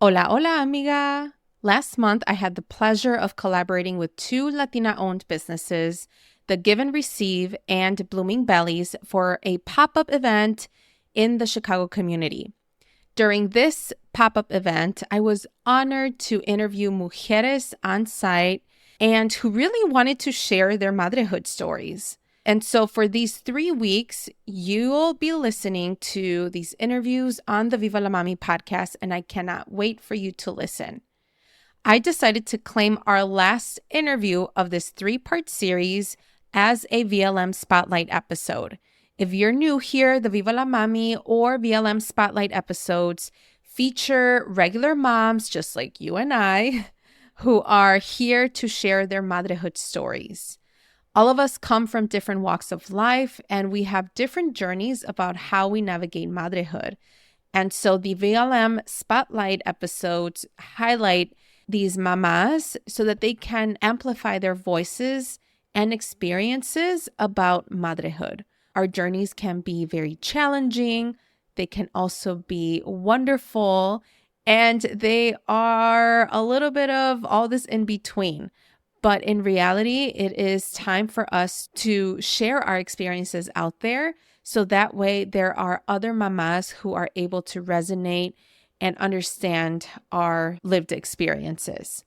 Hola, hola, amiga. Last month, I had the pleasure of collaborating with two Latina-owned businesses, the Give and Receive and Blooming Bellies, for a pop-up event in the Chicago community. During this pop-up event, I was honored to interview mujeres on site and who really wanted to share their madrehood stories. And so for these 3 weeks, you'll be listening to these interviews on the Viva la Mami podcast, and I cannot wait for you to listen. I decided to claim our last interview of this 3-part series as a VLM Spotlight episode. If you're new here, the Viva la Mami or VLM Spotlight episodes feature regular moms just like you and I who are here to share their madrehood stories. All of us come from different walks of life, and we have different journeys about how we navigate madrehood. And so the VLM Spotlight episodes highlight these mamas so that they can amplify their voices and experiences about madrehood. Our journeys can be very challenging. They can also be wonderful, and they are a little bit of all this in between. But in reality, it is time for us to share our experiences out there so that way there are other mamas who are able to resonate and understand our lived experiences.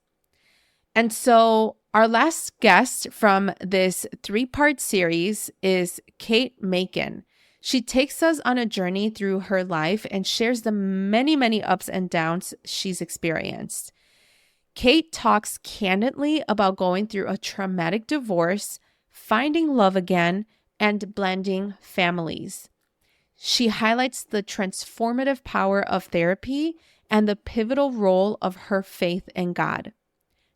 And so our last guest from this 3-part series is Kate Macon. She takes us on a journey through her life and shares the many, many ups and downs she's experienced. Kate talks candidly about going through a traumatic divorce, finding love again, and blending families. She highlights the transformative power of therapy and the pivotal role of her faith in God.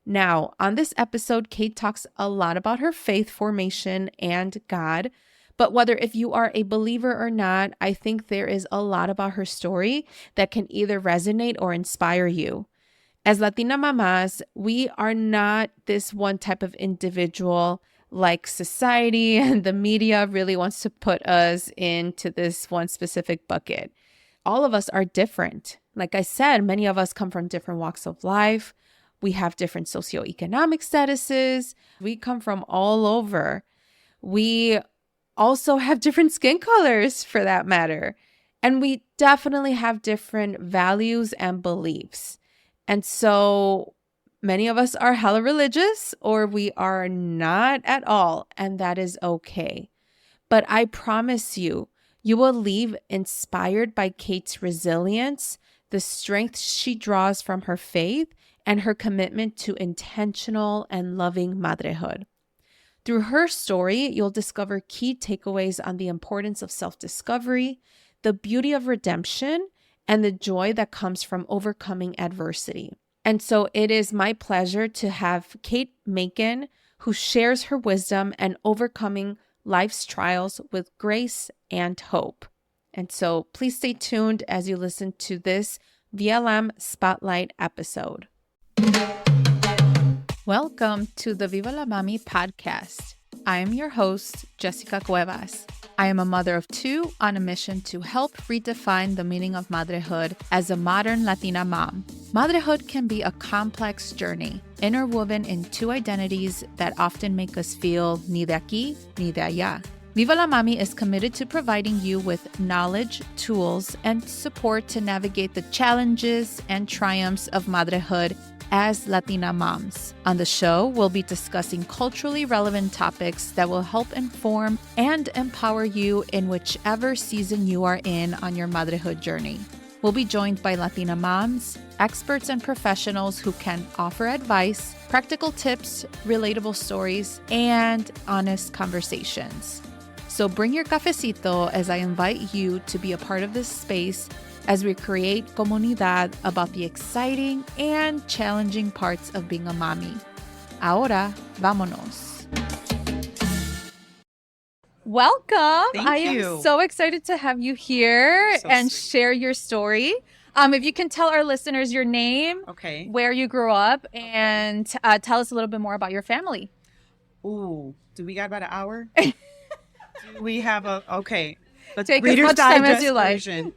Now, on this episode, Kate talks a lot about her faith formation and God, but whether if you are a believer or not, I think there is a lot about her story that can either resonate or inspire you. As Latina mamas, we are not this one type of individual like society and the media really wants to put us into this one specific bucket. All of us are different. Like I said, many of us come from different walks of life. We have different socioeconomic statuses. We come from all over. We also have different skin colors for that matter. And we definitely have different values and beliefs. And so many of us are hella religious or we are not at all, and that is okay. But I promise you, you will leave inspired by Kate's resilience, the strength she draws from her faith, and her commitment to intentional and loving madrehood. Through her story, you'll discover key takeaways on the importance of self-discovery, the beauty of redemption, and the joy that comes from overcoming adversity. And so it is my pleasure to have Kate Macon, who shares her wisdom and overcoming life's trials with grace and hope. And so please stay tuned as you listen to this VLM Spotlight episode. Welcome to the Viva la Mami podcast. I am your host, Jessica Cuevas. I am a mother of 2 on a mission to help redefine the meaning of madrehood as a modern Latina mom. Madrehood can be a complex journey, interwoven in 2 identities that often make us feel ni de aquí ni de allá. Viva la Mami is committed to providing you with knowledge, tools, and support to navigate the challenges and triumphs of madrehood as Latina moms. On the show, we'll be discussing culturally relevant topics that will help inform and empower you in whichever season you are in on your motherhood journey. We'll be joined by Latina moms, experts and professionals who can offer advice, practical tips, relatable stories, and honest conversations. So bring your cafecito as I invite you to be a part of this space as we create comunidad about the exciting and challenging parts of being a mommy. Ahora, vámonos. Welcome. Thank I you. am so excited to have you here and sweet. share your story. If you can tell our listeners your name, Okay. where you grew up, and tell us a little bit more about your family. Ooh, do we got about an hour? Do we have okay. Let's Take as Reader's much time as Digest you like. version.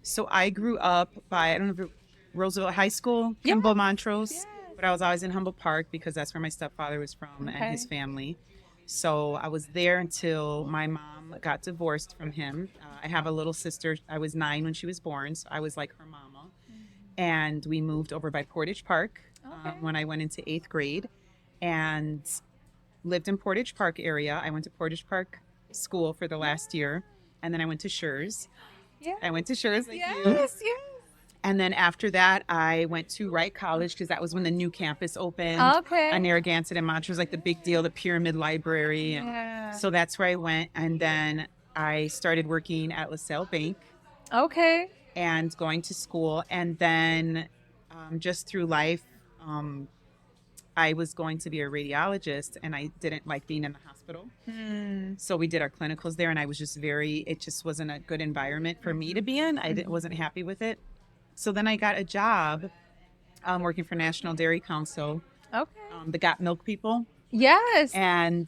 So I grew up by, I don't know if Roosevelt High School, Yes. Kimball, Montrose. Yes. But I was always in Humboldt Park because that's where my stepfather was from and his family. So I was there until my mom got divorced from him. I have a little sister. I was 9 when she was born, so I was like her mama. And we moved over by Portage Park when I went into 8th grade and lived in Portage Park area. I went to Portage Park School for the last year, and then I went to Schurz. Yeah. I went to Schurz. Like you. Yes. And then after that, I went to Wright College because that was when the new campus opened. Okay. On Narragansett and Montrose, like the big deal, the Pyramid Library. And so that's where I went. And then I started working at LaSalle Bank. Okay. And going to school. And then just through life, I was going to be a radiologist and I didn't like being in the hospital. So we did our clinicals there and I was just it just wasn't a good environment for me to be in. I wasn't happy with it. So then I got a job working for National Dairy Council, the Got Milk people. Yes. And,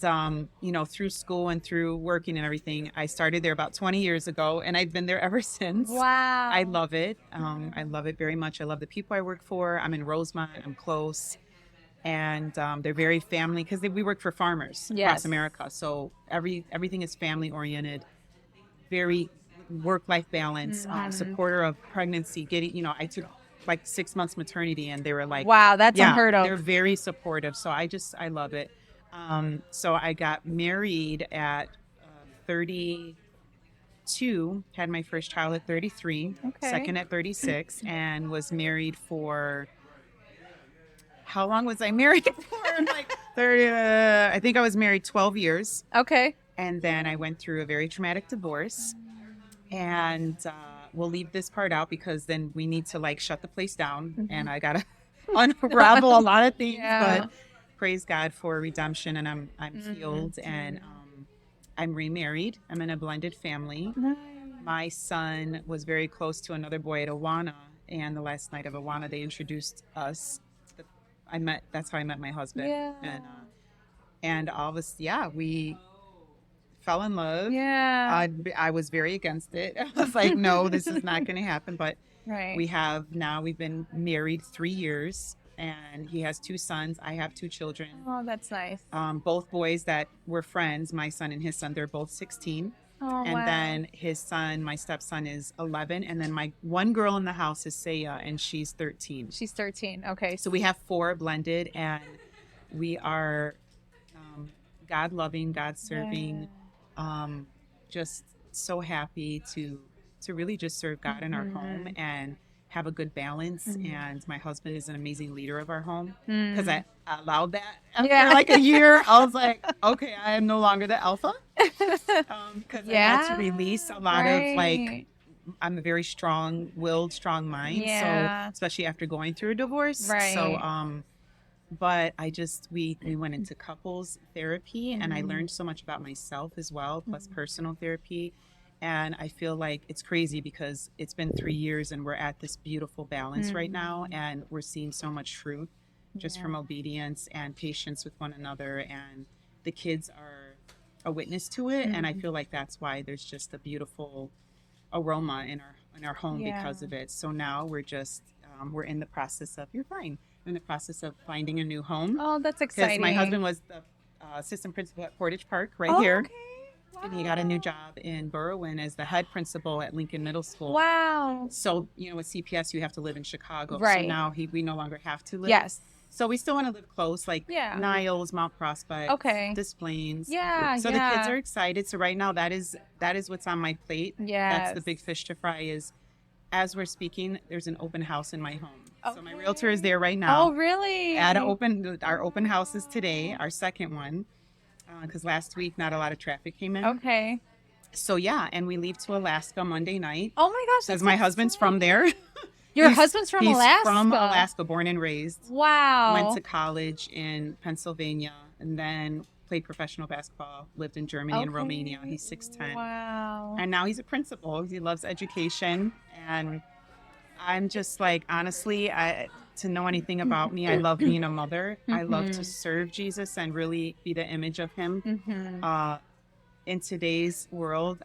through school and through working and everything, I started there about 20 years ago and I've been there ever since. Wow. I love it. I love it very much. I love the people I work for. I'm in Rosemont. I'm close. And they're very family because we work for farmers across America. So everything is family oriented, very work-life balance, supporter of pregnancy, I took like 6 months maternity and they were like, wow, that's unheard of. They're very supportive. So I love it. So I got married at 32, had my first child at 33, second at 36, and was married for, how long was I married for? Like 30, I think I was married 12 years. Okay. And then I went through a very traumatic divorce. And we'll leave this part out because then we need to like shut the place down and I gotta unravel a lot of things. But praise God for redemption, and I'm healed and I'm remarried. I'm in a blended family. Nice. My son was very close to another boy at Awana, and the last night of Awana they introduced us. That's how I met my husband. Yeah. And all of us, we fell in love. Yeah. I was very against it. I was like, no, this is not going to happen. But we've been married 3 years and he has 2 sons. I have 2 children. Oh, that's nice. Both boys that were friends, my son and his son, they're both 16. Oh, and then his son, my stepson, is 11. And then my one girl in the house is Saya, and she's 13. She's 13. Okay. So we have 4 blended, and we are God-loving, God-serving. Just so happy to really just serve God in our home and have a good balance. And my husband is an amazing leader of our home because I allowed that after like a year. I was like, okay, I am no longer the alpha because I had to release a lot of like, I'm a very strong-willed, strong mind. So especially after going through a divorce. So, but we went into couples therapy and I learned so much about myself as well, plus personal therapy. And I feel like it's crazy because it's been 3 years and we're at this beautiful balance right now. And we're seeing so much fruit just from obedience and patience with one another. And the kids are a witness to it. And I feel like that's why there's just a beautiful aroma in our home because of it. So now we're just, we're in the process of, in the process of finding a new home. Oh, that's exciting. Because my husband was the assistant principal at Portage Park here. Okay. Wow. And he got a new job in Berwyn as the head principal at Lincoln Middle School. Wow. So, with CPS, you have to live in Chicago. Right. So now we no longer have to live. Yes. So we still want to live close, like Niles, Mount Prospect, Des Plaines. Yeah. So the kids are excited. So right now that is what's on my plate. Yes. That's the big fish to fry is, as we're speaking, there's an open house in my home. Okay. So my realtor is there right now. Oh, really? Our open house is today, our second one, because last week not a lot of traffic came in. Okay. So and we leave to Alaska Monday night. Oh my gosh! Because my husband's from there. Your husband's from Alaska? He's from Alaska, born and raised. Wow. Went to college in Pennsylvania and then played professional basketball, lived in Germany and Romania. He's 6'10". Wow. And now he's a principal. He loves education. And I'm just like, honestly, to know anything about me, I love being a mother. I love to serve Jesus and really be the image of him. In today's world,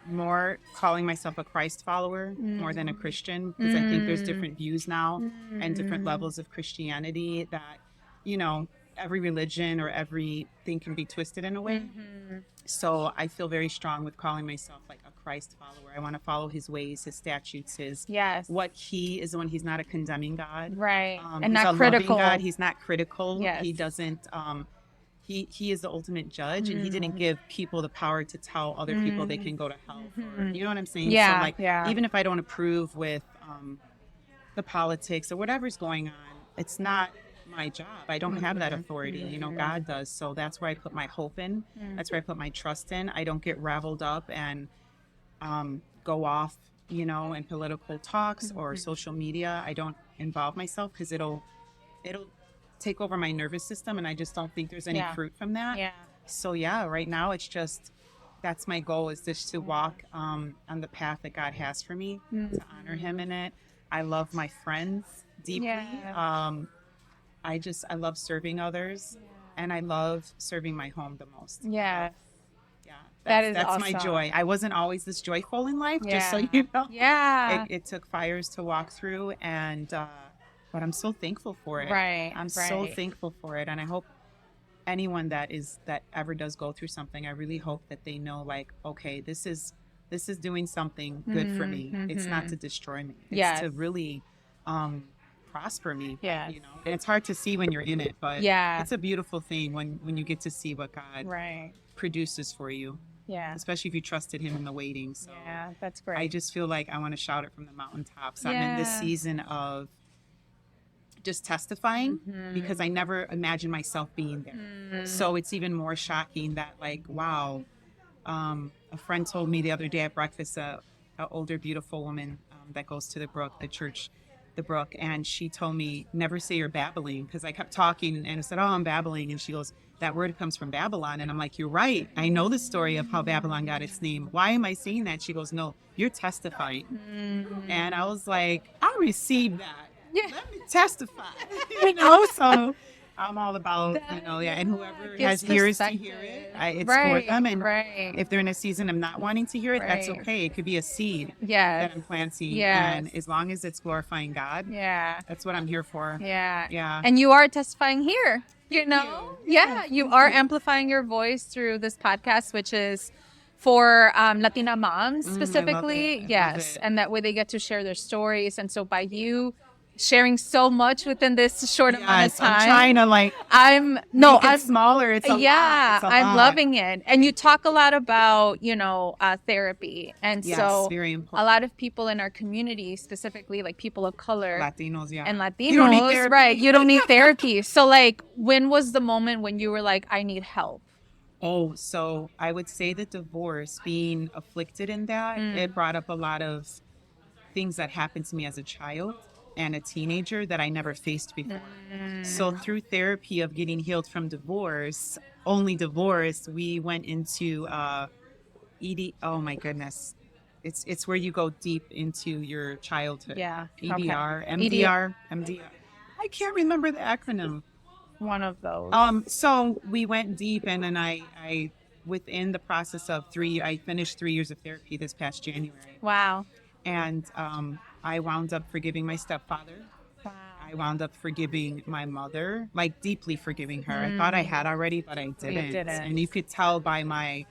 more calling myself a Christ follower more than a Christian, because I think there's different views now and different levels of Christianity that, you know, every religion or everything can be twisted in a way. So I feel very strong with calling myself like a Christ follower. I want to follow his ways, his statutes, his what he is when he's not a condemning God. Right. And he's not a critical. loving God. He's not critical. Yes. He doesn't he is the ultimate judge, and he didn't give people the power to tell other people they can go to hell for, you know what I'm saying? Yeah, so like even if I don't approve with the politics or whatever's going on, it's not my job. I don't have that authority, you know, God does. So that's where I put my hope in. That's where I put my trust in. I don't get raveled up and go off, you know, in political talks or social media. I don't involve myself because it'll take over my nervous system, and I just don't think there's any fruit from that. So right now it's just, that's my goal, is just to walk on the path that God has for me, to honor him in it. I love my friends deeply. I love serving others, and I love serving my home the most. That's awesome. My joy. I wasn't always this joyful in life, just so you know. It took fires to walk through, and but I'm so thankful for it. I'm so thankful for it, and I hope anyone that ever does go through something, I really hope that they know, like, okay, this is doing something good for me. It's not to destroy me. It's to really prosper me. You know, and it's hard to see when you're in it, but it's a beautiful thing when you get to see what God produces for you. Especially if you trusted him in the waiting. So that's great. I just feel like I want to shout it from the mountaintops. I'm in this season of just testifying, because I never imagined myself being there. So it's even more shocking that, like, wow, a friend told me the other day at breakfast, an older, beautiful woman that goes to the church, the brook, and she told me, never say you're babbling, because I kept talking and I said, oh, I'm babbling, and she goes, that word comes from Babylon. And I'm like, you're right. I know the story of how Babylon got its name. Why am I saying that? She goes, no, you're testifying. And I was like, I received that. Let me testify. You know, so I'm all about, you know, and whoever has ears to hear it, it's for them. And if they're in a season of not wanting to hear it, that's okay. It could be a seed that I'm planting. And as long as it's glorifying God, that's what I'm here for. And you are testifying here, you know? You are amplifying your voice through this podcast, which is for Latina moms specifically. And that way they get to share their stories. And so by you sharing so much within this short amount of time, I'm trying to I'm smaller. It's a lot. I'm loving it. And you talk a lot about, you know, therapy, and so very important. A lot of people in our community, specifically like people of color, Latinos, and Latinos, right? You don't need therapy. So like, when was the moment when you were like, I need help? Oh, so I would say that divorce, being afflicted in that, it brought up a lot of things that happened to me as a child and a teenager that I never faced before. So through therapy of getting healed from divorce, we went into ED. Oh my goodness. It's where you go deep into your childhood. EDR, MDR. I can't remember the acronym. One of those. So we went deep, and then I within the process of I finished 3 years of therapy this past January. Wow. And I wound up forgiving my stepfather. Wow. I wound up forgiving my mother, like deeply forgiving her. I thought I had already, but I didn't. And you could tell by my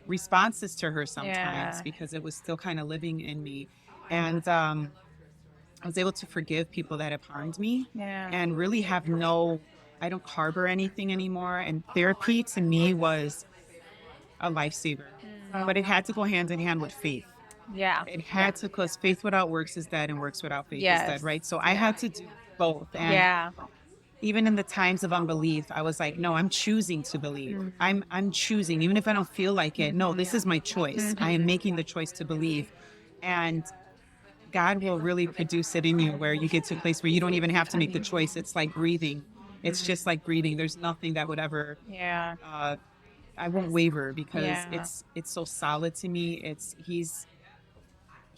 responses to her sometimes, because it was still kind of living in me. And I was able to forgive people that have harmed me, and really I don't harbor anything anymore. And therapy to me was a lifesaver, but it had to go hand in hand with faith. It had to, because faith without works is dead, and works without faith is dead, right? So I had to do both. And even in the times of unbelief, I was like, no, I'm choosing to believe. I'm choosing, even if I don't feel like it. No, this is my choice. I am making the choice to believe. And God will really produce it in you, where you get to a place where you don't even have to make the choice. It's like breathing. It's just like breathing. There's nothing that would ever I won't waver, because it's so solid to me.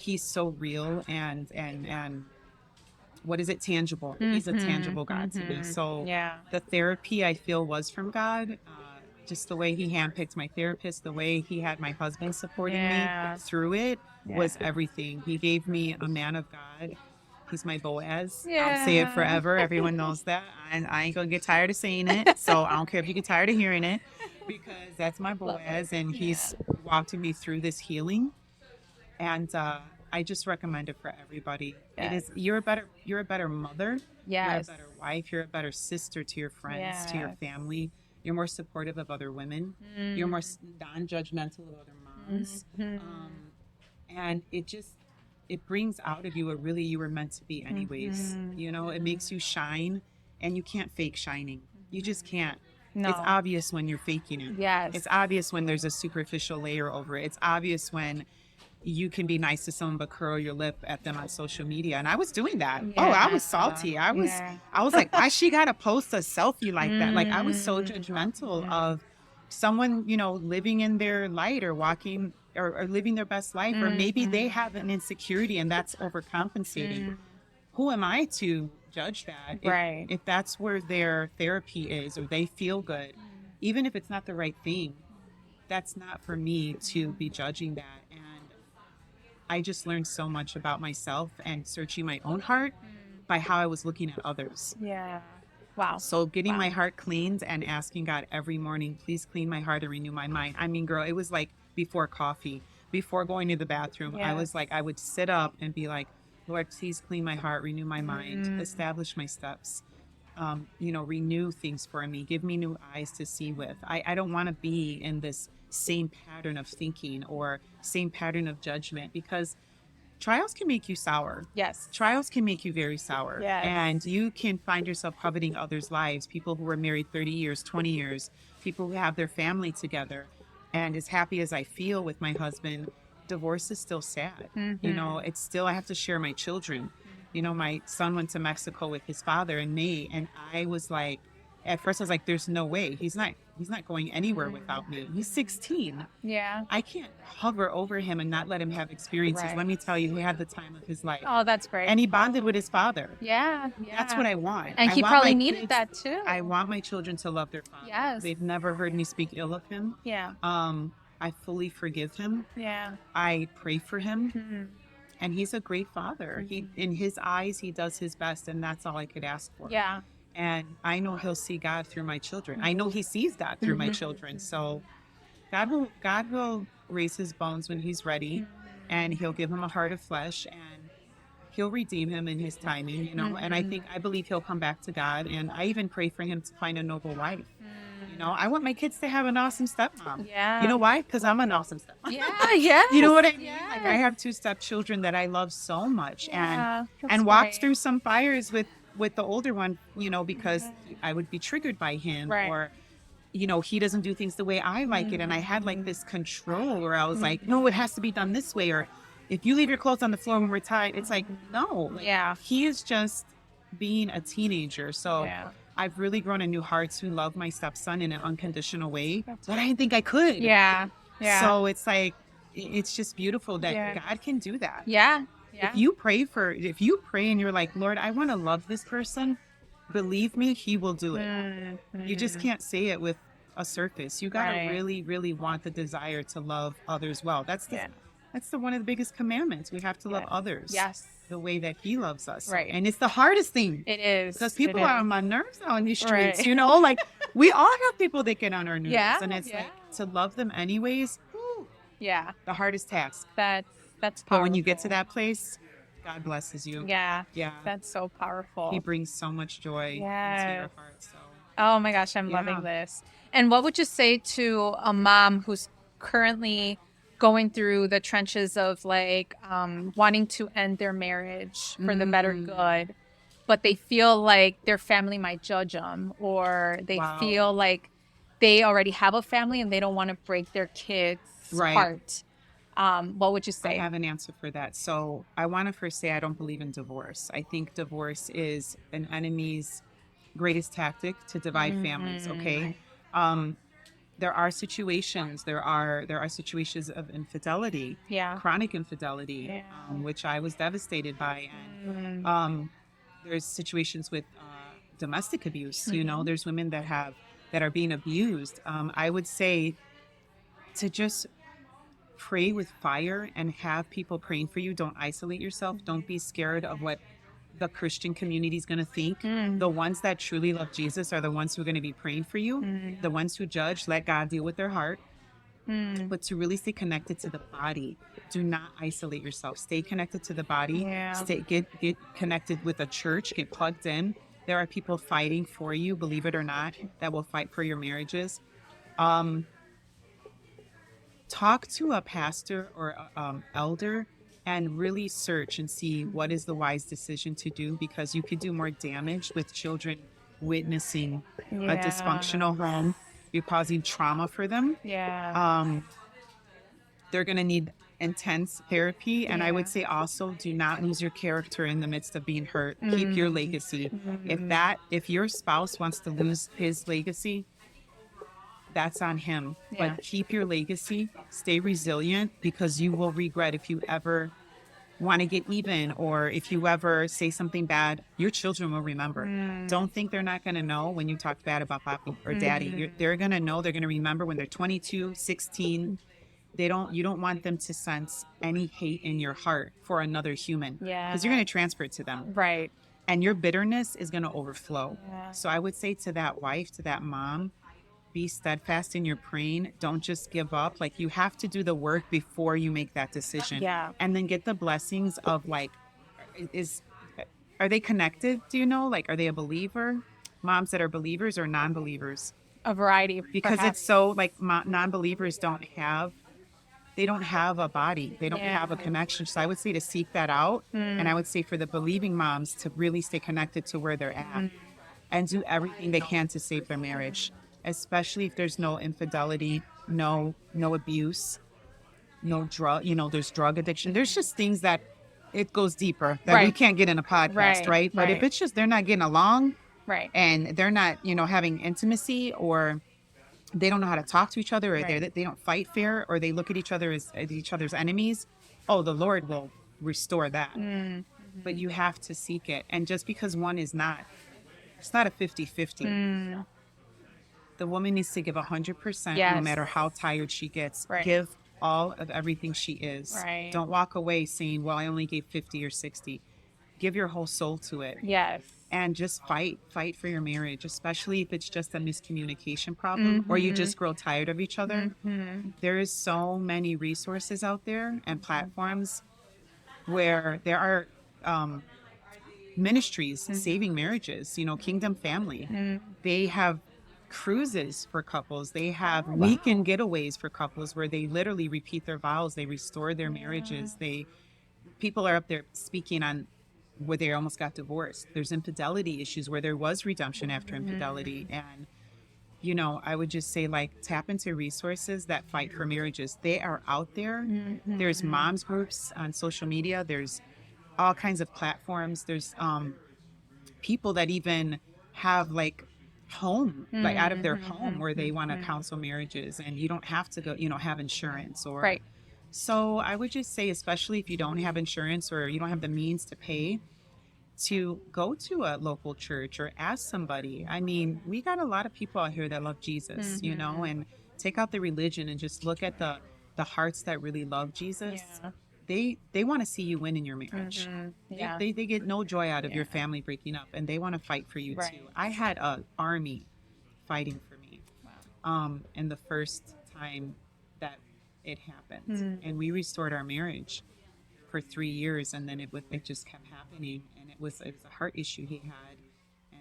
He's so real, and what is it? Tangible. He's a tangible God to me. So the therapy I feel was from God. just the way he handpicked my therapist, the way he had my husband supporting Yeah. me through it Yeah. was everything. He gave me a man of God. He's my Boaz. Yeah. I'll say it forever. Everyone knows that. And I ain't going to get tired of saying it. So I don't care if you get tired of hearing it, because that's my Boaz. And he's walked me through this healing. And I just recommend it for everybody. It is, you're a better mother. Yes. You're a better wife. You're a better sister to your friends, to your family. You're more supportive of other women. You're more non-judgmental of other moms. And it brings out of you what really you were meant to be anyways. You know, it makes you shine, and you can't fake shining. You just can't. No. It's obvious when you're faking it. Yes. It's obvious when there's a superficial layer over it. It's obvious when you can be nice to someone but curl your lip at them on social media. And I was doing that. Yeah. Oh, I was salty. I was like, why she gotta post a selfie like that? Like, I was so judgmental of someone, you know, living in their light or walking or living their best life, or maybe they have an insecurity and that's overcompensating. Who am I to judge that? Right. If that's where their therapy is, or they feel good, even if it's not the right thing, that's not for me to be judging that. And I just learned so much about myself and searching my own heart by how I was looking at others. Yeah. Wow. So getting my heart cleaned and asking God every morning, please clean my heart and renew my mind. I mean, girl, it was like before coffee, before going to the bathroom. I was like, I would sit up and be like, Lord, please clean my heart, renew my mind, establish my steps, you know, renew things for me. Give me new eyes to see with. I don't want to be in this same pattern of thinking or same pattern of judgment, because trials can make you sour. Yes. Trials can make you very sour. Yes. And you can find yourself coveting others' lives, people who were married 30 years, 20 years, people who have their family together. And as happy as I feel with my husband, divorce is still sad. You know, it's still, I have to share my children. You know, my son went to Mexico with his father in May, and I was like, at first I was like, there's no way. He's not going anywhere without me. He's 16. Yeah. I can't hover over him and not let him have experiences. Right. Let me tell you, he had the time of his life. Oh, that's great. And he bonded with his father. Yeah. That's what I want. And I he want probably my needed kids- that too. I want my children to love their father. Yes. They've never heard me speak ill of him. Yeah. I fully forgive him. Yeah. I pray for him. And he's a great father. He, in his eyes, he does his best, and that's all I could ask for. Yeah. And I know he'll see God through my children. I know he sees God through my children. So God will raise his bones when he's ready, and he'll give him a heart of flesh, and he'll redeem him in his timing, you know. And I believe he'll come back to God. And I even pray for him to find a noble wife. You know, I want my kids to have an awesome stepmom. Yeah. You know why? Because I'm an awesome stepmom. Yeah. Yeah. You know what I mean? Yes. Like, I have 2 stepchildren that I love so much, Yeah, that's and walked great. through some fires with the older one, you know, because I would be triggered by him, Right. or, you know, he doesn't do things the way I like it. And I had like this control where I was like, no, it has to be done this way. Or if you leave your clothes on the floor when we're tied, it's like, no. Like, Yeah. he is just being a teenager. So Yeah. I've really grown a new heart to love my stepson in an unconditional way that I didn't think I could. Yeah. Yeah. So it's like, it's just beautiful that Yeah. God can do that. Yeah. Yeah. If you pray and you're like, Lord, I want to love this person, believe me, he will do it. You just can't say it with a surface. You got to Right. really, really want the desire to love others well. That's the one of the biggest commandments. We have to love others. Yes. The way that he loves us. Right. And it's the hardest thing. It is. Because people It are is. on my nerves on these streets, Right. you know? Like, we all have people that get on our nerves. Yeah, And it's yeah. like, to love them anyways, Yeah. the hardest task. That's But powerful. when you get to that place, God blesses you. Yeah. Yeah. That's so powerful. He brings so much joy into your Yes. heart. So Oh my gosh, I'm Yeah. loving this. And what would you say to a mom who's currently going through the trenches of like wanting to end their marriage for the better good, but they feel like their family might judge them, or they Wow. feel like they already have a family and they don't want to break their kids' Right. heart? What would you I say? have an answer for that. So I want to first say I don't believe in divorce. I think divorce is an enemy's greatest tactic to divide families. Okay. There are situations. There are situations of infidelity, Yeah. chronic infidelity, Yeah. which I was devastated by, and there's situations with domestic abuse. You know, there's women that have that are being abused, I would say to just pray with fire and have people praying for you. Don't isolate yourself. Don't be scared of what the Christian community is going to think. The ones that truly love Jesus are the ones who are going to be praying for you. The ones who judge, let God deal with their heart. But to really stay connected to the body, do not isolate yourself. Stay connected to the body. Get connected with a church. Get plugged in. There are people fighting for you, believe it or not, that will fight for your marriages. Talk to a pastor or elder and really search and see what is the wise decision to do, because you could do more damage with children witnessing a dysfunctional home. You're causing trauma for them. They're going to need intense therapy. And I would say also, do not lose your character in the midst of being hurt. Keep your legacy. If your spouse wants to lose his legacy, that's on him. But keep your legacy, stay resilient, because you will regret if you ever want to get even, or if you ever say something bad, your children will remember. Don't think they're not going to know when you talk bad about papi or daddy. They're going to know. They're going to remember when they're 22, 16. You don't want them to sense any hate in your heart for another human, because you're going to transfer it to them. Right. And your bitterness is going to overflow. So I would say to that wife, to that mom, be steadfast in your praying. Don't just give up. Like, you have to do the work before you make that decision. And then get the blessings of, like, are they connected? Do you know? Like, are they a believer? Moms that are believers or non-believers? A variety. Because perhaps. it's so, like, non-believers don't have a body. They don't have a connection. So I would say to seek that out. And I would say for the believing moms to really stay connected to where they're at and do everything they can to save their marriage, especially if there's no infidelity, no abuse, no drug, there's drug addiction. There's just things that it goes deeper that we can't get in a podcast, right? But if it's just they're not getting along, and they're not, having intimacy, or they don't know how to talk to each other, or they don't fight fair, or they look at each other as each other's enemies, the Lord will restore that. But you have to seek it. And just because one is not, it's not a 50-50. The woman needs to give 100%, no matter how tired she gets. Give all of everything she is. Don't walk away saying, well, I only gave 50 or 60. Give your whole soul to it. And just fight for your marriage, especially if it's just a miscommunication problem or you just grow tired of each other. There is so many resources out there and platforms where there are ministries saving marriages, Kingdom Family. They have cruises for couples. They have weekend getaways for couples where they literally repeat their vows. They restore their marriages. People are up there speaking on where they almost got divorced. There's infidelity issues where there was redemption after infidelity. And, I would just say, like, tap into resources that fight for marriages. They are out there. There's moms groups on social media. There's all kinds of platforms. There's people that even have, like, home, like out of their home, where they want to counsel marriages, and you don't have to go, have insurance or So I would just say, especially if you don't have insurance or you don't have the means to pay, to go to a local church or ask somebody. I mean, we got a lot of people out here that love Jesus, and take out the religion and just look at the hearts that really love Jesus. They want to see you win in your marriage. They get no joy out of your family breaking up, and they want to fight for you too. I had an army fighting for me and the first time that it happened. And we restored our marriage for 3 years, and then it just kept happening. And it was a heart issue he had,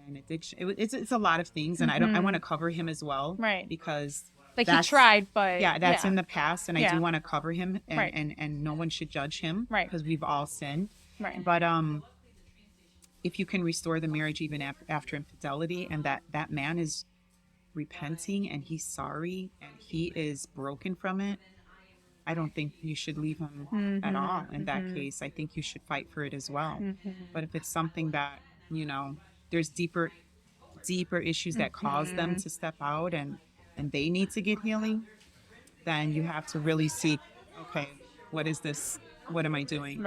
and addiction. It's a lot of things, and I want to cover him as well, because he tried, but that's in the past, and I do want to cover him, and no one should judge him, because we've all sinned, but if you can restore the marriage even after infidelity, and that man is repenting and he's sorry and he is broken from it, I don't think you should leave him at all in that case. I think you should fight for it as well. But if it's something that, there's deeper issues that cause them to step out and they need to get healing, then you have to really seek, okay, what is this? What am I doing?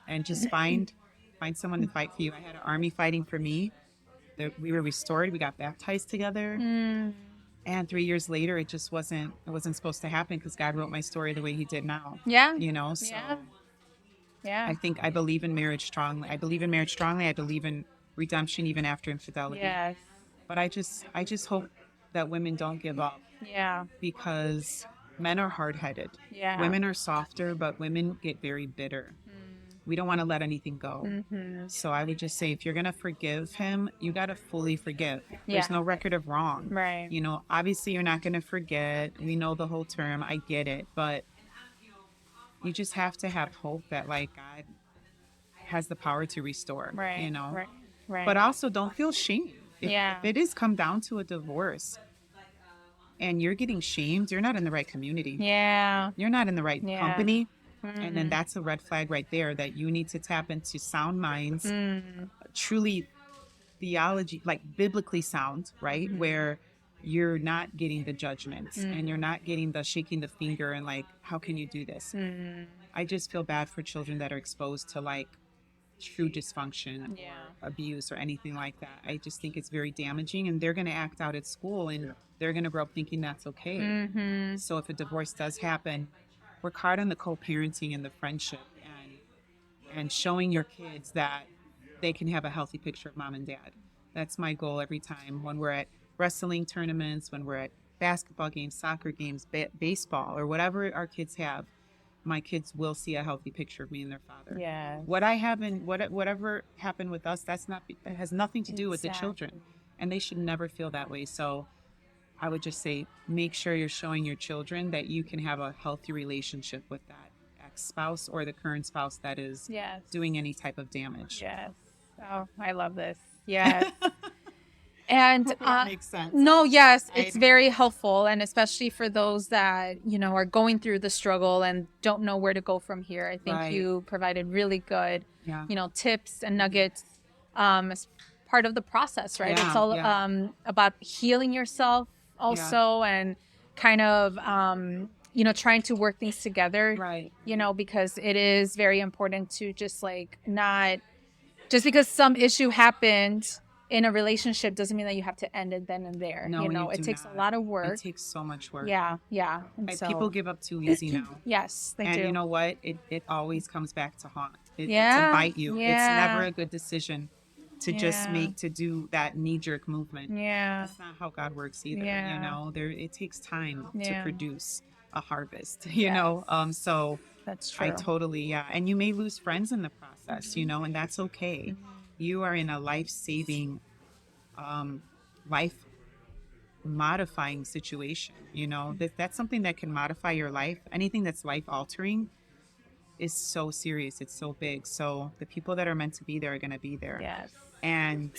And just find someone to fight for you. I had an army fighting for me, we were restored. We got baptized together. And 3 years later, it wasn't supposed to happen because God wrote my story the way he did now. Yeah. So Yeah. I think I believe in marriage strongly. I believe in redemption even after infidelity. Yes. But I just hope that women don't give up Yeah. because men are hard-headed. Yeah. Women are softer, but women get very bitter. We don't want to let anything go. So I would just say, if you're going to forgive him, you got to fully forgive. There's no record of wrong. Right. Obviously you're not going to forget. We know the whole term. I get it. But you just have to have hope that like God has the power to restore, Right. Right. But also don't feel shame. If Yeah. it is come down to a divorce and you're getting shamed, you're not in the right community. Yeah. You're not in the right company. And then that's a red flag right there that you need to tap into sound minds, truly theology, like biblically sound, right? Where you're not getting the judgments and you're not getting the shaking the finger and like, how can you do this? I just feel bad for children that are exposed to like true dysfunction or abuse or anything like that. I just think it's very damaging, and they're going to act out at school and they're going to grow up thinking that's okay. So if a divorce does happen, work hard on the co-parenting and the friendship and showing your kids that they can have a healthy picture of mom and dad. That's my goal every time when we're at wrestling tournaments, when we're at basketball games, soccer games, baseball, or whatever our kids have. My kids will see a healthy picture of me and their father. Yeah. Whatever happened with us, it has nothing to do with the children, and they should never feel that way. So I would just say, make sure you're showing your children that you can have a healthy relationship with that ex-spouse or the current spouse that is doing any type of damage. Yes. Oh, I love this. Yes. And that makes sense. No, yes, it's very helpful, and especially for those that are going through the struggle and don't know where to go from here. I think you provided really good, tips and nuggets as part of the process, right? It's all about healing yourself also, and kind of trying to work things together, right? Because it is very important to just like not just because some issue happened in a relationship doesn't mean that you have to end it then and there. No, it takes a lot of work. It takes so much work. Yeah. And so, people give up too easy now. Yes, they do. And you know what? It always comes back to haunt. To bite you. Yeah. It's never a good decision to just to do that knee-jerk movement. Yeah. That's not how God works either. Yeah. It takes time to produce a harvest. So that's true. I totally and you may lose friends in the process. And that's okay. You are in a life-saving, life-modifying situation. That's something that can modify your life. Anything that's life-altering is so serious. It's so big. So the people that are meant to be there are going to be there. Yes. And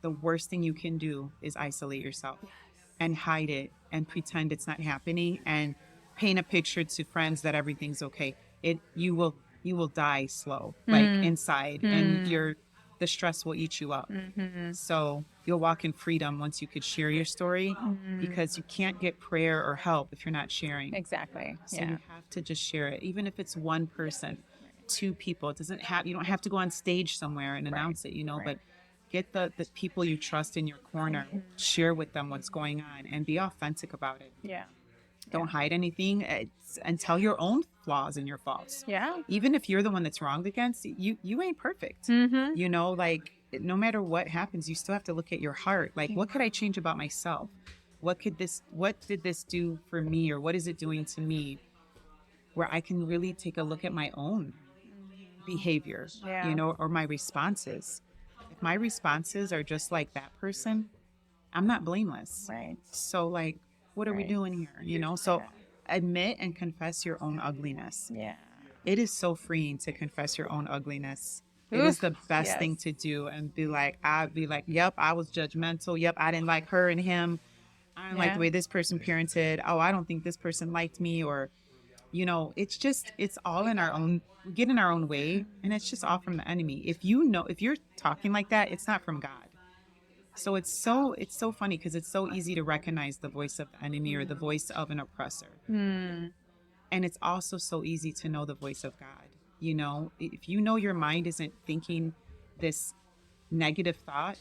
the worst thing you can do is isolate yourself and hide it and pretend it's not happening and paint a picture to friends that everything's okay. You will die slow, like inside, and the stress will eat you up. So you'll walk in freedom once you could share your story, because you can't get prayer or help if you're not sharing. Exactly. So you have to just share it, even if it's one person, two people. You don't have to go on stage somewhere and announce it, but get the people you trust in your corner, share with them what's going on, and be authentic about it. Yeah. Don't hide anything, and tell your own flaws and your faults. Yeah. Even if you're the one that's wronged against, you ain't perfect. Like no matter what happens, you still have to look at your heart. Like, what could I change about myself? What did this do for me, or what is it doing to me, where I can really take a look at my own behavior, or my responses. If my responses are just like that person, I'm not blameless. Right. So like, what are we doing here? So admit and confess your own ugliness. Yeah. It is so freeing to confess your own ugliness. It is the best thing to do, and be like, yep, I was judgmental. Yep, I didn't like her and him. I didn't like the way this person parented. Oh, I don't think this person liked me. Or, it's all in our own, we get in our own way, and it's just all from the enemy. If you're talking like that, it's not from God. So it's so funny, because it's so easy to recognize the voice of the enemy or the voice of an oppressor. And it's also so easy to know the voice of God. If your mind isn't thinking this negative thought,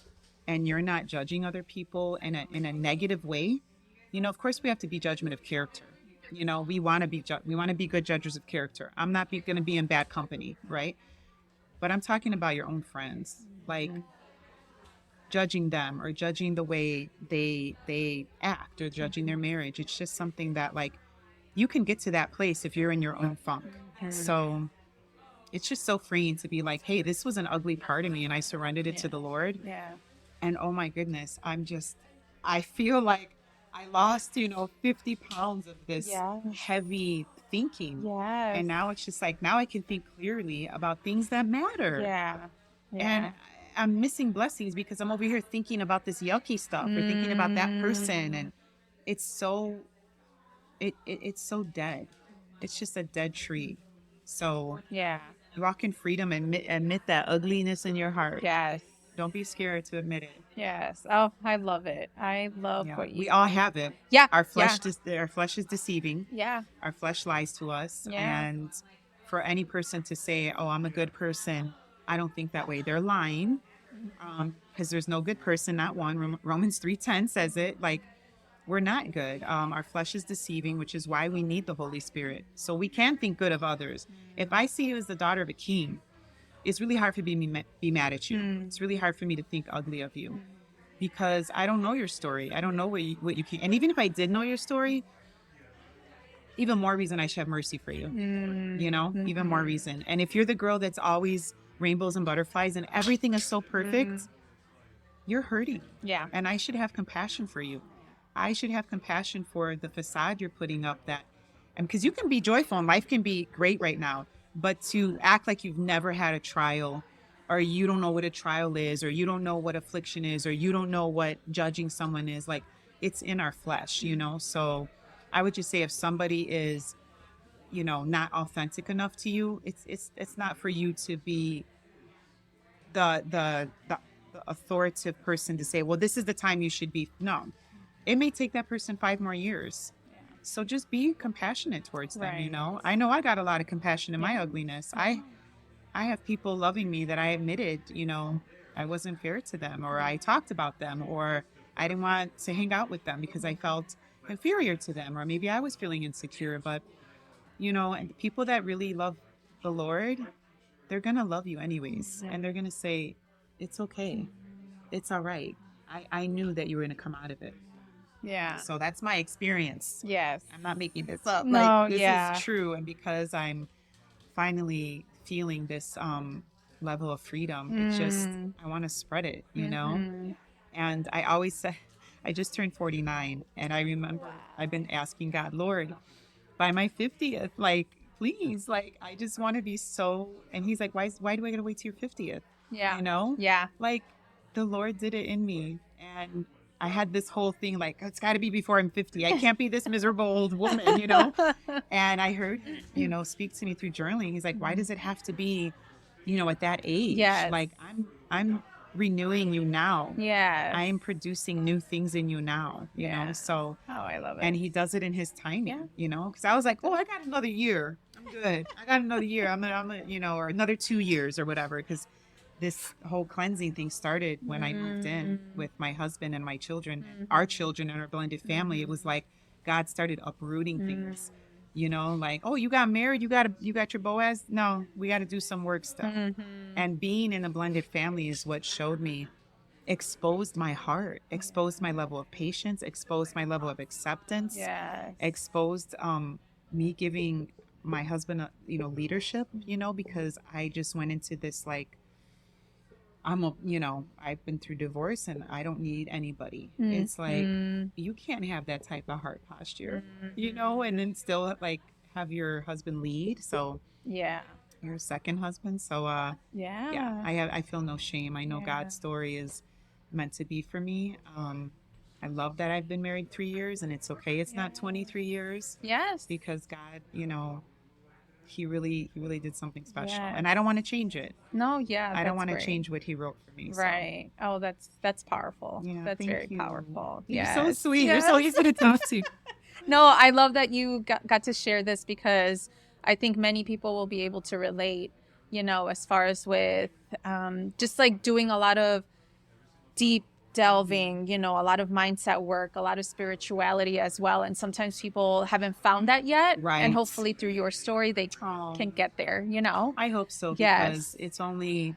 and you're not judging other people in a negative way, of course we have to be judgment of character. We want to be good judges of character. I'm not going to be in bad company, right? But I'm talking about your own friends, like judging them or judging the way they act or judging their marriage. It's just something that, like, you can get to that place if you're in your own funk. So it's just so freeing to be like, hey, this was an ugly part of me and I surrendered it to the Lord. Yeah. And oh my goodness, I feel like I lost, 50 pounds of this heavy thinking. Yes. And now it's just like, now I can think clearly about things that matter. Yeah. And I'm missing blessings because I'm over here thinking about this yucky stuff or thinking about that person. And it's so, it's so dead. It's just a dead tree. So walk in freedom and admit that ugliness in your heart. Yes. Don't be scared to admit it. Yes. Oh, I love it. I love what you. We all have it. Yeah. Our flesh is deceiving. Yeah. Our flesh lies to us. Yeah. And for any person to say, "Oh, I'm a good person," I don't think that way. They're lying. Because there's no good person, not one. Romans 3:10 says it. Like, we're not good. Our flesh is deceiving, which is why we need the Holy Spirit. So we can think good of others. If I see you as the daughter of a king, it's really hard for me to be mad at you. It's really hard for me to think ugly of you because I don't know your story. I don't know what you can. And even if I did know your story, even more reason I should have mercy for you. Even more reason. And if you're the girl that's always rainbows and butterflies and everything is so perfect, you're hurting. Yeah. And I should have compassion for you. I should have compassion for the facade you're putting up, and because you can be joyful and life can be great right now, but to act like you've never had a trial, or you don't know what a trial is, or you don't know what affliction is, or you don't know what judging someone is, like, it's in our flesh, So I would just say if somebody is, not authentic enough to you, it's not for you to be the authoritative person to say, well, this is the time you should be. No, it may take that person 5 more years. So just be compassionate towards them, Right. I know I got a lot of compassion in my ugliness. I have people loving me that I admitted, I wasn't fair to them, or I talked about them, or I didn't want to hang out with them because I felt inferior to them, or maybe I was feeling insecure. But, and people that really love the Lord, they're going to love you anyways. And they're going to say, it's okay. It's all right. I knew that you were going to come out of it. Yeah. So that's my experience. Yes. I'm not making this up. No, This is true. And because I'm finally feeling this level of freedom, it just, I want to spread it, And I always say, I just turned 49. And I remember I've been asking God, Lord, by my 50th, like, please, like, I just want to be so. And he's like, why do I got to wait till your 50th? Yeah. Yeah. Like, the Lord did it in me. And I had this whole thing, like, it's got to be before I'm 50. I can't be this miserable old woman, And I heard, speak to me through journaling. He's like, why does it have to be, at that age? Yes. Like, I'm renewing you now. Yes. I am producing new things in you now, know? So, oh, I love it. and he does it in his timing, because I was like, oh, I got another year. I'm good. I got another year. I'm or another 2 years or whatever. Because this whole cleansing thing started when I moved in with my husband and my children, our children and our blended family. It was like God started uprooting things, like, oh, you got married, you got your Boaz. No, we got to do some work stuff. And being in a blended family is what showed me, exposed my heart, exposed my level of patience, exposed my level of acceptance, exposed me giving my husband, leadership, because I just went into this, like, I've been through divorce and I don't need anybody. It's like, you can't have that type of heart posture, and then still, like, have your husband lead. So your second husband. So, I feel no shame. I know God's story is meant to be for me. I love that I've been married 3 years, and it's okay. It's not 23 years. Yes. Because God, he really did something special, and I don't want to change it. No, yeah, I don't want to change what he wrote for me. Right. So. Oh, that's powerful. Yeah, that's very powerful. You're so sweet. Yes. You're so easy to talk to. No, I love that you got to share this, because I think many people will be able to relate, as far as with just like doing a lot of deep delving, you know, a lot of mindset work, a lot of spirituality as well. And sometimes people haven't found that yet. Right. And hopefully through your story, they can get there, you know? I hope so, because it's only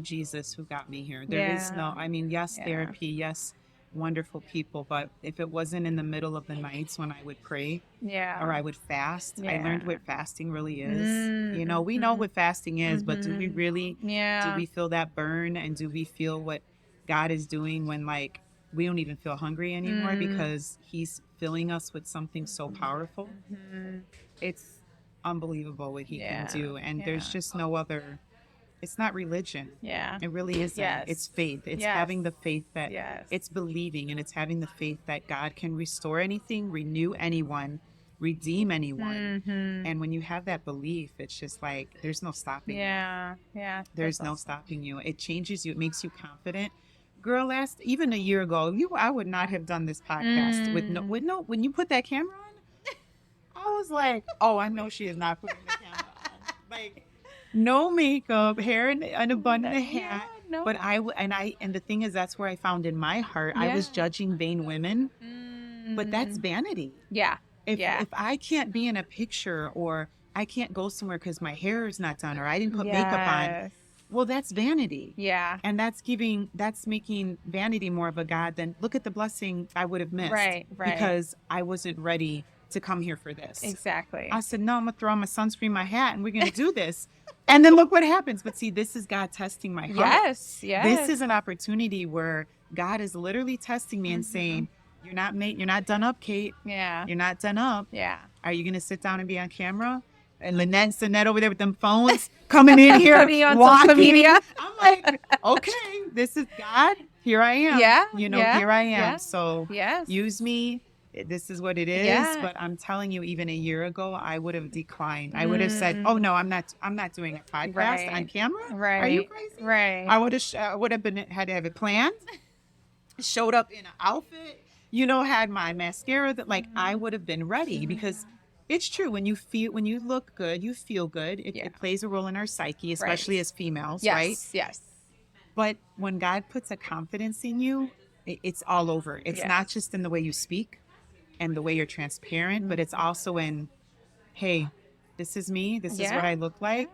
Jesus who got me here. There is no, I mean, yes, therapy, yes, wonderful people, but if it wasn't in the middle of the nights when I would pray or I would fast, I learned what fasting really is. You know, we know what fasting is, but do we really, do we feel that burn, and do we feel what God is doing when, like, we don't even feel hungry anymore because he's filling us with something so powerful? It's unbelievable what he can do, and there's just no other. It's not religion. It really isn't. It's faith. It's having the faith that it's believing, and it's having the faith that God can restore anything, renew anyone, redeem anyone. And when you have that belief, it's just like there's no stopping you. There's no stopping you. It changes you. It makes you confident. Girl, even a year ago, I would not have done this podcast with no. When you put that camera on, I was like, oh, I know she is not putting the camera on. Like, no makeup, hair and a bun and a hat. But and the thing is, that's where I found in my heart, I was judging vain women. But that's vanity. If I can't be in a picture, or I can't go somewhere because my hair is not done, or I didn't put makeup on, well, that's vanity. And that's making vanity more of a God than look at the blessing I would have missed. Right. Because I wasn't ready to come here for this. Exactly. I said, no, I'm going to throw on my sunscreen, my hat, and we're going to do this. And then look what happens. But see, this is God testing my heart. Yes. This is an opportunity where God is literally testing me and saying, you're not done up, Kate. You're not done up. Are you going to sit down and be on camera? And Lynette's over there with them phones coming in here, on social media. I'm like, okay, this is God. Here I am. Here I am. So use me. This is what it is. But I'm telling you, even a year ago, I would have declined. I would have said, oh no, I'm not doing a podcast on camera. Are you crazy? I would have had to have it planned. Showed up in an outfit, had my mascara I would have been ready, because it's true. When you look good, you feel good. It plays a role in our psyche, especially as females, right? Yes. But when God puts a confidence in you, it's all over. It's not just in the way you speak and the way you're transparent, but it's also in, hey, this is me. This is what I look like.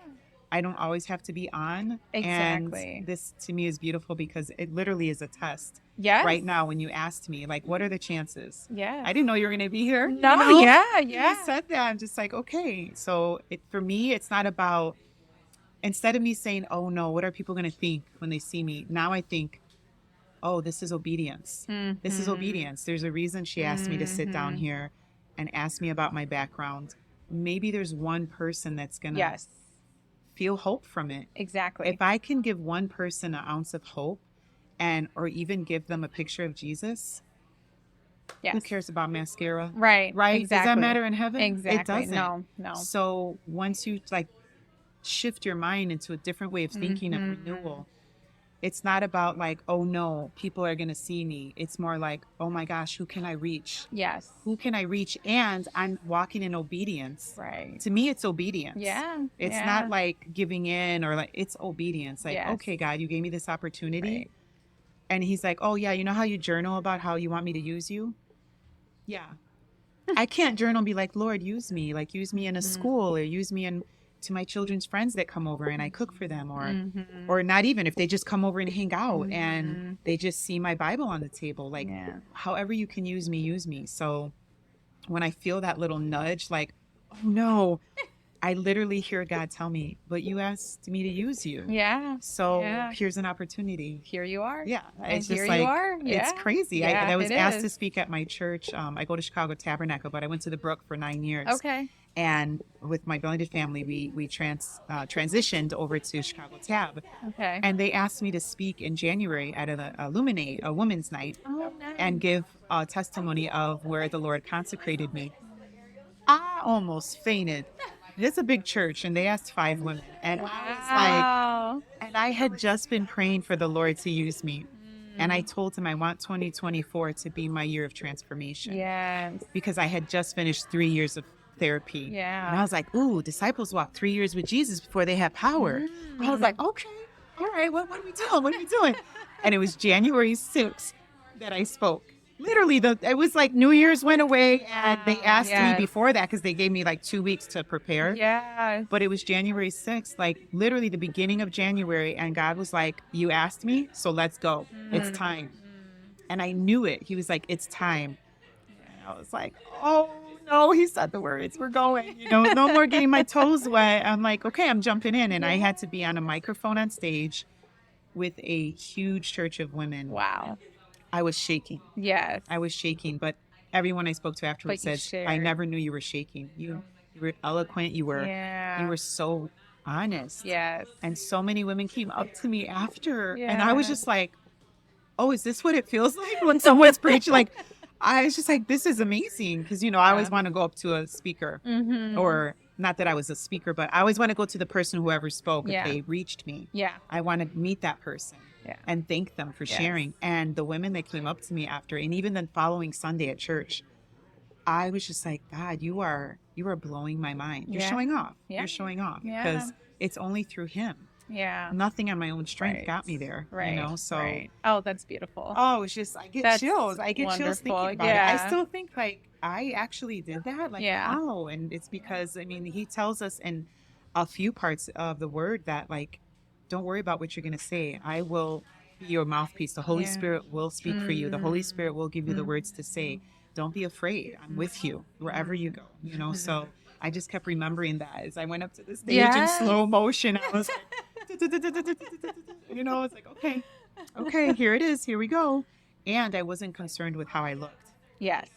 I don't always have to be on. Exactly. And this to me is beautiful, because it literally is a test. Right now, when you asked me, like, what are the chances? I didn't know you were going to be here. No. You said that. I'm just like, okay. So for me, it's not about, instead of me saying, oh no, what are people going to think when they see me? Now I think, oh, this is obedience. This is obedience. There's a reason she asked me to sit down here and ask me about my background. Maybe there's one person that's going to feel hope from it. Exactly. If I can give one person an ounce of hope, or even give them a picture of Jesus, who cares about mascara? Right. Exactly. Does that matter in heaven? Exactly. It doesn't. No. So once you shift your mind into a different way of thinking of renewal, it's not about oh no, people are going to see me. It's more like, oh my gosh, who can I reach? Yes. Who can I reach? And I'm walking in obedience. Right. To me, it's obedience. It's not giving in, or it's obedience. Okay, God, you gave me this opportunity. Right. And he's like, oh yeah, you know how you journal about how you want me to use you? Yeah. I can't journal and be like, Lord, use me. Use me in a school, or use me to my children's friends that come over and I cook for them, or not even if they just come over and hang out and they just see my Bible on the table. However you can use me. So when I feel that little nudge, oh no, I literally hear God tell me, but you asked me to use you. So here's an opportunity. Here you are. It's just you are. It's crazy. I was asked to speak at my church. I go to Chicago Tabernacle, but I went to the Brook for 9 years. Okay. And with my blended family, we transitioned over to Chicago Tab. Okay. And they asked me to speak in January at Illuminate, a women's night, and give a testimony of where the Lord consecrated me. I almost fainted. It's a big church, and they asked 5 women. And I was and I had just been praying for the Lord to use me. And I told him I want 2024 to be my year of transformation. Yes. Because I had just finished 3 years of therapy. Yeah. And I was like, ooh, disciples walk 3 years with Jesus before they have power. I was like, okay, all right, what are we doing? And it was January 6th that I spoke. Literally, it was like New Year's went away, and they asked me before that because they gave me like 2 weeks to prepare. Yeah. But it was January 6th, like literally the beginning of January, and God was like, you asked me, so let's go. It's time. And I knew it. He was like, it's time. And I was like, oh no, he said the words. We're going, no more getting my toes wet. I'm like, okay, I'm jumping in. And I had to be on a microphone on stage with a huge church of women. Wow. I was shaking. Yes. I was shaking, but everyone I spoke to afterwards said, I never knew you were shaking. You were eloquent. You were so honest. Yes. And so many women came up to me after, and I was just like, oh, is this what it feels like when someone's preaching? Like, I was just like, this is amazing. Because, I always want to go up to a speaker or not that I was a speaker, but I always want to go to the person whoever spoke if they reached me. Yeah. I want to meet that person and thank them for sharing. And the women that came up to me after, and even the following Sunday at church, I was just like, God, you are blowing my mind. You're showing off. You're showing off because it's only through him. Yeah. Nothing on my own strength got me there. So. Oh, that's beautiful. Oh, it's just, I get chills. I get chills thinking about it. I still think like I actually did that. Like, wow. And it's because, he tells us in a few parts of the word that like, don't worry about what you're going to say. I will be your mouthpiece. The Holy Spirit will speak for you. The Holy Spirit will give you the words to say. Don't be afraid. I'm with you wherever you go, So I just kept remembering that as I went up to the stage in slow motion. I was like, it's like, okay, here it is. Here we go. And I wasn't concerned with how I looked. Yes.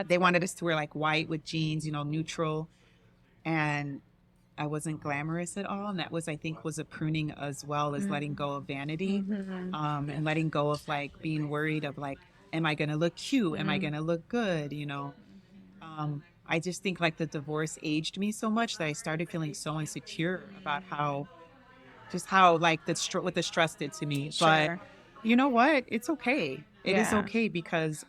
They wanted us to wear like white with jeans, neutral. And I wasn't glamorous at all. And that was, I think, was a pruning as well as letting go of vanity and letting go of like being worried of like, am I going to look cute? Am I going to look good? I just think like the divorce aged me so much that I started feeling so insecure about how like what the stress did to me. Sure. But you know what? It's okay. It is okay because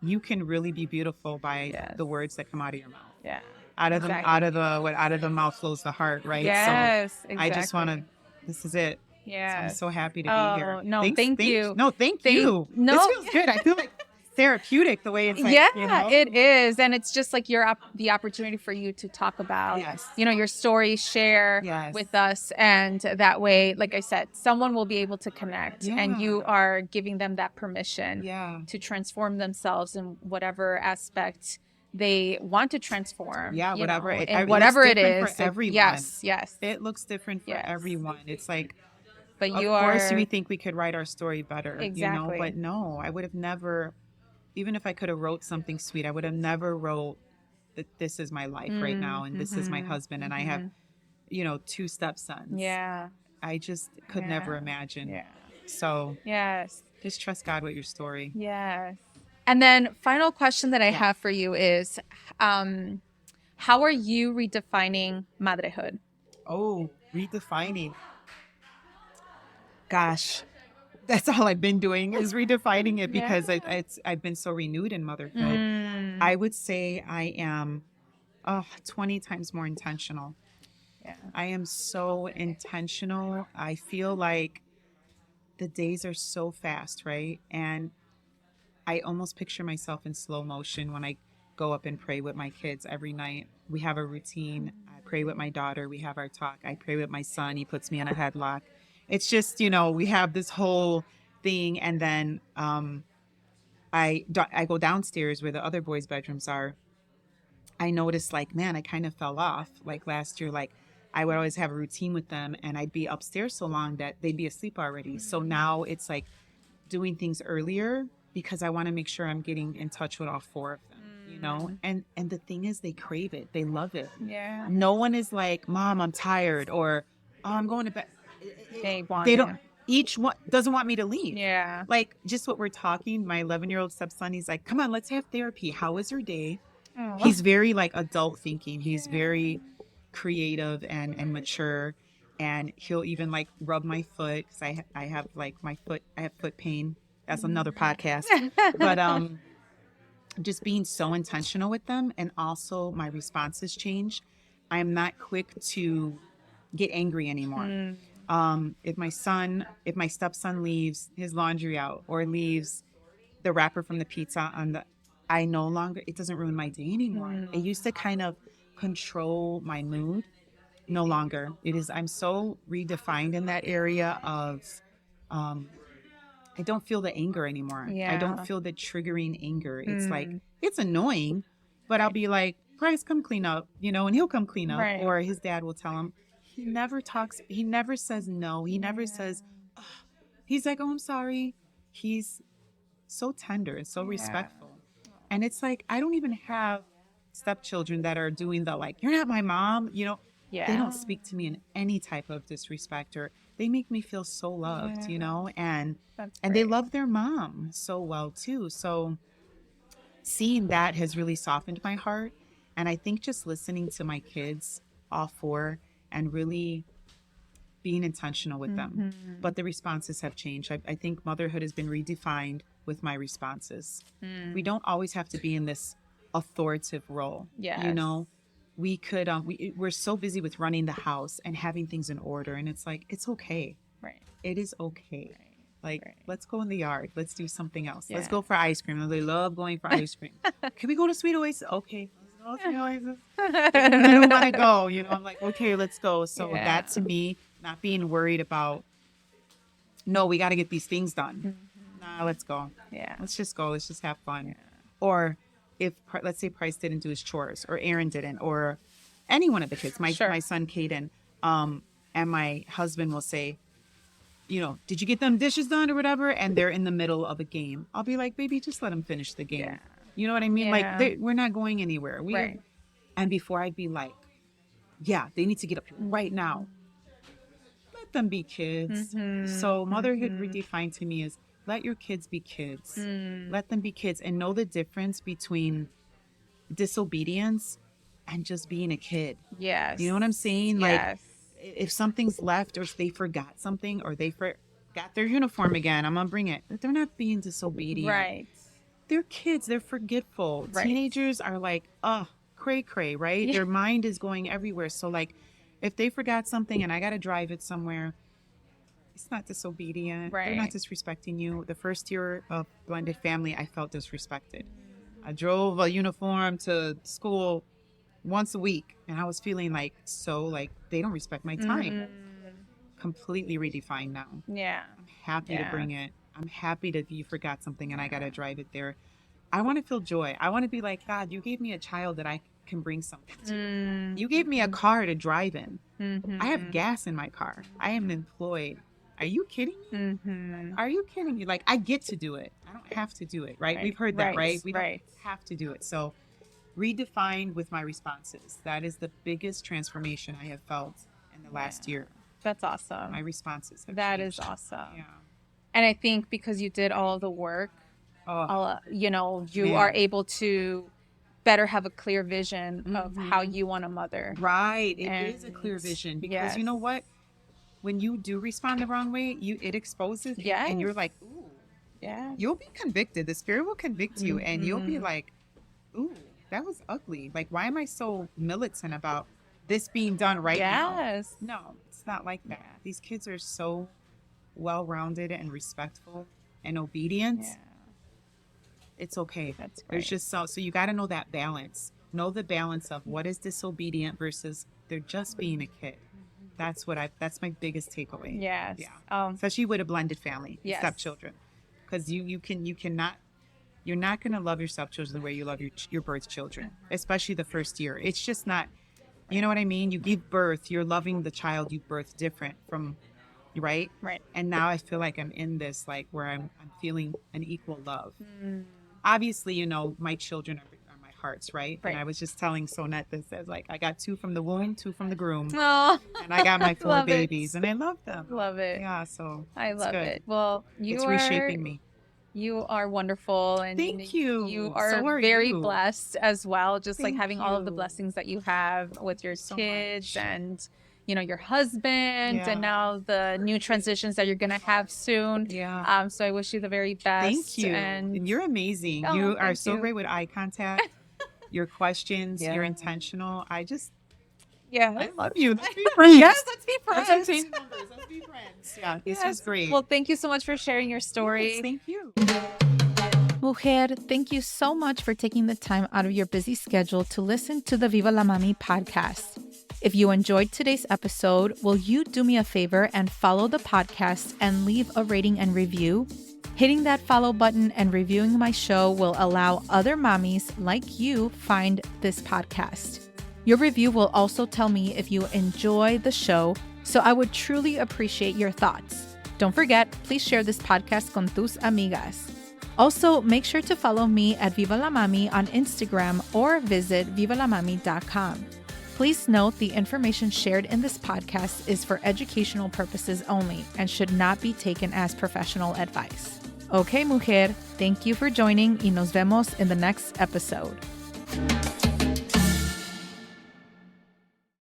you can really be beautiful by the words that come out of your mouth. Yeah. Out of the mouth flows the heart, right? Yes, so exactly. I just want to. This is it. Yeah. So I'm so happy to be here. No, thank you. No, thank you. No, this feels good. I feel like therapeutic the way it's like, it is, and it's just like the opportunity for you to talk about your story, share with us, and that way, like I said, someone will be able to connect and you are giving them that permission to transform themselves in whatever aspect they want to transform. Whatever it is for everyone. Yes it looks different for everyone. It's like, but of course we think we could write our story better, but no, I would have never. Even if I could have wrote something sweet, I would have never wrote that this is my life right now and this is my husband and I have, 2 stepsons. Yeah. I just could never imagine. Yeah. So yes, just trust God with your story. Yes. And then final question that I have for you is, how are you redefining madrehood? Oh, redefining. Gosh. That's all I've been doing is redefining it because I've been so renewed in motherhood. I would say I am 20 times more intentional. Yeah. I am so intentional. I feel like the days are so fast, right? And I almost picture myself in slow motion when I go up and pray with my kids every night. We have a routine. I pray with my daughter. We have our talk. I pray with my son. He puts me in a headlock. It's just, we have this whole thing. And then I go downstairs where the other boys' bedrooms are. I noticed like, man, I kind of fell off. Like last year, like I would always have a routine with them and I'd be upstairs so long that they'd be asleep already. So now it's like doing things earlier because I want to make sure I'm getting in touch with all 4 of them, And the thing is, they crave it. They love it. Yeah. No one is like, Mom, I'm tired, or I'm going to bed. They don't. Each one doesn't want me to leave. Yeah. Like just what we're talking. My 11-year-old stepson, he's like, "Come on, let's have therapy. How was your day?" Oh. He's very like adult thinking. He's very creative and mature, and he'll even like rub my foot because I have like my foot. I have foot pain. That's another podcast. But just being so intentional with them, and also my responses change. I'm not quick to get angry anymore. If my stepson leaves his laundry out or leaves the wrapper from the pizza on the, I no longer, it doesn't ruin my day anymore. It used to kind of control my mood. No longer. It is, I'm so redefined in that area of, um, I don't feel the anger anymore. I don't feel the triggering anger. It's like, it's annoying, but I'll be like, Bryce, come clean up, and he'll come clean up. Right. Or his dad will tell him. He never talks, he never says no. He never says, "Ugh." He's like, oh, I'm sorry. He's so tender and so respectful. And it's like, I don't even have stepchildren that are doing the like, you're not my mom, Yeah. They don't speak to me in any type of disrespect, or they make me feel so loved, and they love their mom so well too. So seeing that has really softened my heart. And I think just listening to my kids, all four, and really being intentional with them. But the responses have changed. I think motherhood has been redefined with my responses. We don't always have to be in this authoritative role. Yes. We could, we're so busy with running the house and having things in order. And it's like, it's okay. Right. It is okay. Right. Like, let's go in the yard. Let's do something else. Yeah. Let's go for ice cream. They love going for ice cream. Can we go to Sweet Oasis? Okay. Let's go to Sweet Oasis. I don't want to go. I'm like, okay, let's go. So that to me, not being worried about, no, we got to get these things done. Nah, let's go. Yeah. Let's just go. Let's just have fun. Yeah. Or if, let's say Price didn't do his chores, or Aaron didn't, or any one of the kids, my son, Caden, and my husband will say, did you get them dishes done or whatever? And they're in the middle of a game. I'll be like, baby, just let them finish the game. Yeah. You know what I mean? Yeah. Like, we're not going anywhere. Right. And before I'd be like, yeah, they need to get up right now. Let them be kids. So motherhood redefined to me is let your kids be kids. Let them be kids and know the difference between disobedience and just being a kid. Yes. You know what I'm saying? Yes. Like, if something's left or if they forgot something or they forgot their uniform again, I'm going to bring it. They're not being disobedient. Right. They're kids. They're forgetful. Right. Teenagers are like, cray, right? Yeah. Their mind is going everywhere. So like, if they forgot something and I got to drive it somewhere, it's not disobedient. Right. They're not disrespecting you. The first year of blended family, I felt disrespected. I drove a uniform to school once a week and I was feeling like, they don't respect my time. Completely redefined now. Yeah. I'm happy to bring it. I'm happy that you forgot something and I got to drive it there. I want to feel joy. I want to be like, God, you gave me a child that I can bring something to. You gave me a car to drive in. I have gas in my car. I am employed. Are you kidding me? Are you kidding me? Like, I get to do it. I don't have to do it, right? We've heard that, right? We don't have to do it. So redefined with my responses. That is the biggest transformation I have felt in the last year. That's awesome. My responses have That changed. is awesome. Yeah. And I think because you did all of the work, you are able to better have a clear vision of how you want a mother. Right. It is a clear vision because you know what? When you do respond the wrong way, it exposes you and you're like, ooh. Yeah. You'll be convicted. The spirit will convict you and you'll be like, ooh, that was ugly. Like, why am I so militant about this being done right now? Yes. No, it's not like that. These kids are so well-rounded and respectful and obedient. Yeah. It's okay. That's great. There's just so you got to know that balance. Know the balance of what is disobedient versus they're just being a kid. That's that's my biggest takeaway. Yes. Yeah. Especially with a blended family, stepchildren, because you're not going to love your stepchildren the way you love your birth children, especially the first year. It's just not. You know what I mean? You give birth, you're loving the child you birth different from. Right. And now I feel like I'm in this where I'm feeling an equal love. Obviously, my children are my hearts, right? And I was just telling Sonette this as I got 2 from the womb, 2 from the groom. Oh, and I got my 4 babies and I love them. Love it. Yeah, so I love it. Well, it's reshaping me. You are wonderful, and thank you. You are very blessed as well. Just having all of the blessings that you have with your kids and your husband, and now the new transitions that you're gonna have soon. Yeah. So I wish you the very best. Thank you. And you're amazing. You are so great with eye contact. Your questions. You're intentional. Yeah. I love you. Let's be friends. Yes, let's be Let's friends. exchange numbers. Let's be friends. Yeah, this Yes. was great. Well, thank you so much for sharing your story. Yes, thank you. Mujer, thank you so much for taking the time out of your busy schedule to listen to the Viva la Mami podcast. If you enjoyed today's episode, will you do me a favor and follow the podcast and leave a rating and review? Hitting that follow button and reviewing my show will allow other mommies like you find this podcast. Your review will also tell me if you enjoy the show, so I would truly appreciate your thoughts. Don't forget, please share this podcast con tus amigas. Also, make sure to follow me at Viva la Mami on Instagram or visit vivalamami.com. Please note the information shared in this podcast is for educational purposes only and should not be taken as professional advice. Okay, mujer, thank you for joining y nos vemos in the next episode.